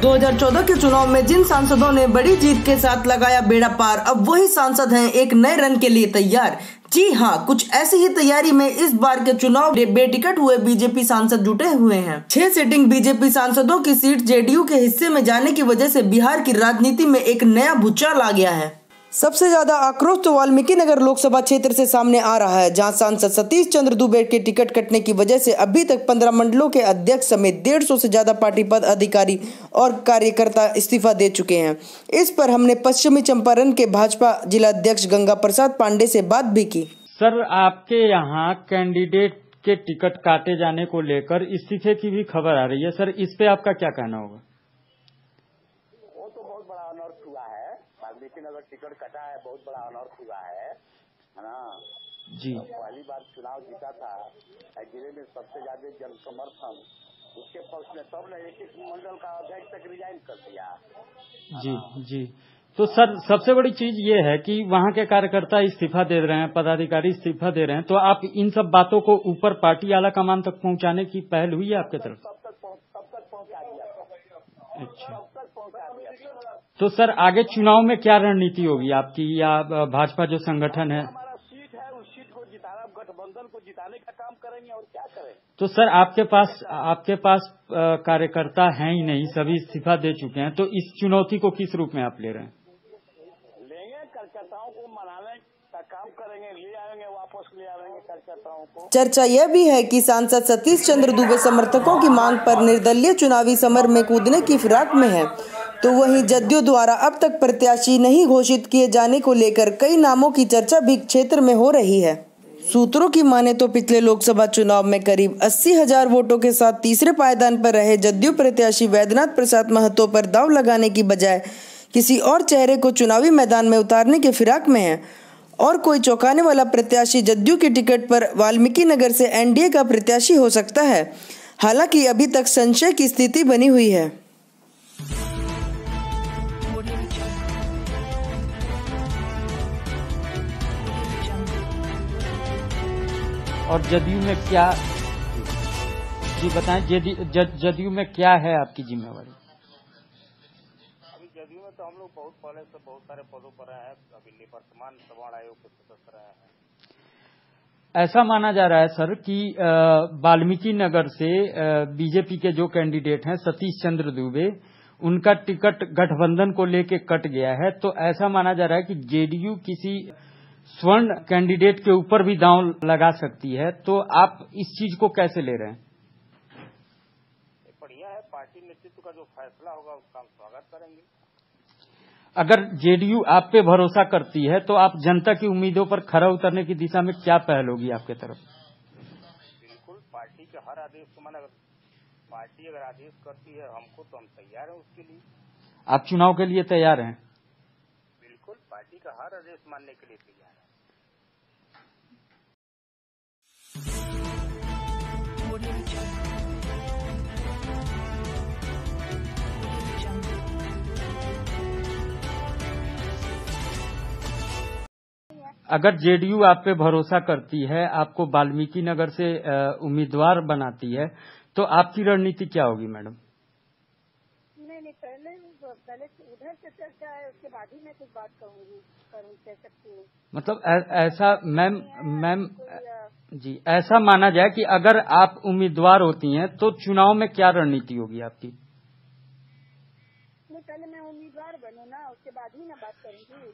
2014 के चुनाव में जिन सांसदों ने बड़ी जीत के साथ लगाया बेड़ा पार, अब वही सांसद हैं एक नए रन के लिए तैयार। जी हां, कुछ ऐसी ही तैयारी में इस बार के चुनाव बेटिकट हुए बीजेपी सांसद जुटे हुए हैं। 6 सिटिंग बीजेपी सांसदों की सीट जेडीयू के हिस्से में जाने की वजह से बिहार की राजनीति में एक नया भूचाल आ गया है। सबसे ज्यादा आक्रोश तो वाल्मीकि नगर लोकसभा क्षेत्र से सामने आ रहा है, जहां सांसद सतीश चंद्र दुबे के टिकट कटने की वजह से अभी तक 15 मंडलों के अध्यक्ष समेत 150 से ज्यादा पार्टी पद अधिकारी और कार्यकर्ता इस्तीफा दे चुके हैं। इस पर हमने पश्चिमी चंपारण के भाजपा जिला अध्यक्ष गंगा प्रसाद पांडे से बात भी की। सर, आपके यहाँ कैंडिडेट के टिकट काटे जाने को लेकर इस्तीफे की भी खबर आ रही है। सर, इस पे आपका क्या कहना होगा? वो तो बहुत बड़ा अनर्थ हुआ है। वाल्मीकि नगर टिकट कटा है, बहुत बड़ा अनर्थ हुआ है ना जी। पहली बार चुनाव जीता था, जिले में सबसे ज्यादा जन समर्थन उसके पक्ष में, तब ने एक मंडल का अध्यक्ष तक रिजाइन कर दिया। जी। तो सर, सबसे बड़ी चीज ये है कि वहाँ के कार्यकर्ता इस्तीफा दे रहे हैं, पदाधिकारी इस्तीफा दे रहे हैं, तो आप इन सब बातों को ऊपर पार्टी आला कमान तक पहुँचाने की पहल हुई है आपके तरफ? तब तक पहुँचा दिया। अच्छा, तब तक पहुँचा दिया। तो सर, आगे चुनाव में क्या रणनीति होगी आपकी, या भाजपा जो संगठन है? हमारा सीट है, उस सीट को जिताना, गठबंधन को जिताने का काम करेंगे और क्या करें। तो सर, आपके पास कार्यकर्ता हैं ही नहीं, सभी इस्तीफा दे चुके हैं, तो इस चुनौती को किस रूप में आप ले रहे हैं? कार्यकर्ताओं को मनाने का काम करेंगे, ले आएंगे, वापस ले आएंगे कार्यकर्ताओं को। चर्चा यह भी है कि सांसद सतीश चंद्र दुबे समर्थकों की मांग पर निर्दलीय चुनावी समर में कूदने की फिराक में है, तो वहीं जदयू द्वारा अब तक प्रत्याशी नहीं घोषित किए जाने को लेकर कई नामों की चर्चा भी क्षेत्र में हो रही है। सूत्रों की माने तो पिछले लोकसभा चुनाव में करीब 80,000 वोटों के साथ तीसरे पायदान पर रहे जदयू प्रत्याशी वैद्यनाथ प्रसाद महतो पर दांव लगाने की बजाय किसी और चेहरे को चुनावी मैदान में उतारने के फिराक में है, और कोई चौंकाने वाला प्रत्याशी जदयू की टिकट पर वाल्मीकि नगर से एनडीए का प्रत्याशी हो सकता है। हालांकि अभी तक संशय की स्थिति बनी हुई है। और जदयू में क्या, जी बताएं, जदयू में क्या है आपकी जिम्मेवारी? अभी जदयू में तो हम लोग बहुत पहले से बहुत सारे पदों पर रहे हैं, अभी निवर्तमान सवर्ण आयोग के सदस्य रहे हैं। ऐसा माना जा रहा है सर कि वाल्मीकि नगर से बीजेपी के जो कैंडिडेट हैं सतीश चंद्र दुबे, उनका टिकट गठबंधन को लेके कट गया है, तो ऐसा माना जा रहा है कि जेडीयू किसी स्वर्ण कैंडिडेट के ऊपर भी दांव लगा सकती है, तो आप इस चीज को कैसे ले रहे हैं? बढ़िया है, पार्टी नेतृत्व का जो फैसला होगा उसका हम स्वागत करेंगे। अगर जेडीयू आप पे भरोसा करती है तो आप जनता की उम्मीदों पर खरा उतरने की दिशा में क्या पहल होगी आपके तरफ? बिल्कुल, पार्टी के हर आदेश को माने, पार्टी अगर आदेश करती है हमको, तो हम तैयार हैं उसके लिए। आप चुनाव के लिए तैयार हैं? बिल्कुल, पार्टी का हर आदेश मानने के लिए तैयार है। अगर जेडीयू आप पे भरोसा करती है, आपको वाल्मीकि नगर से उम्मीदवार बनाती है, तो आपकी रणनीति क्या होगी मैडम? नहीं, पहले उधर से चर्चा है, उसके बाद ही मैं कुछ बात कह सकती हूँ। मतलब ऐसा मैम जी, ऐसा माना जाए कि अगर आप उम्मीदवार होती हैं तो चुनाव में क्या रणनीति होगी आपकी? नहीं, पहले मैं उम्मीदवार बनूँ ना, उसके बाद ही ना बात करूँगी।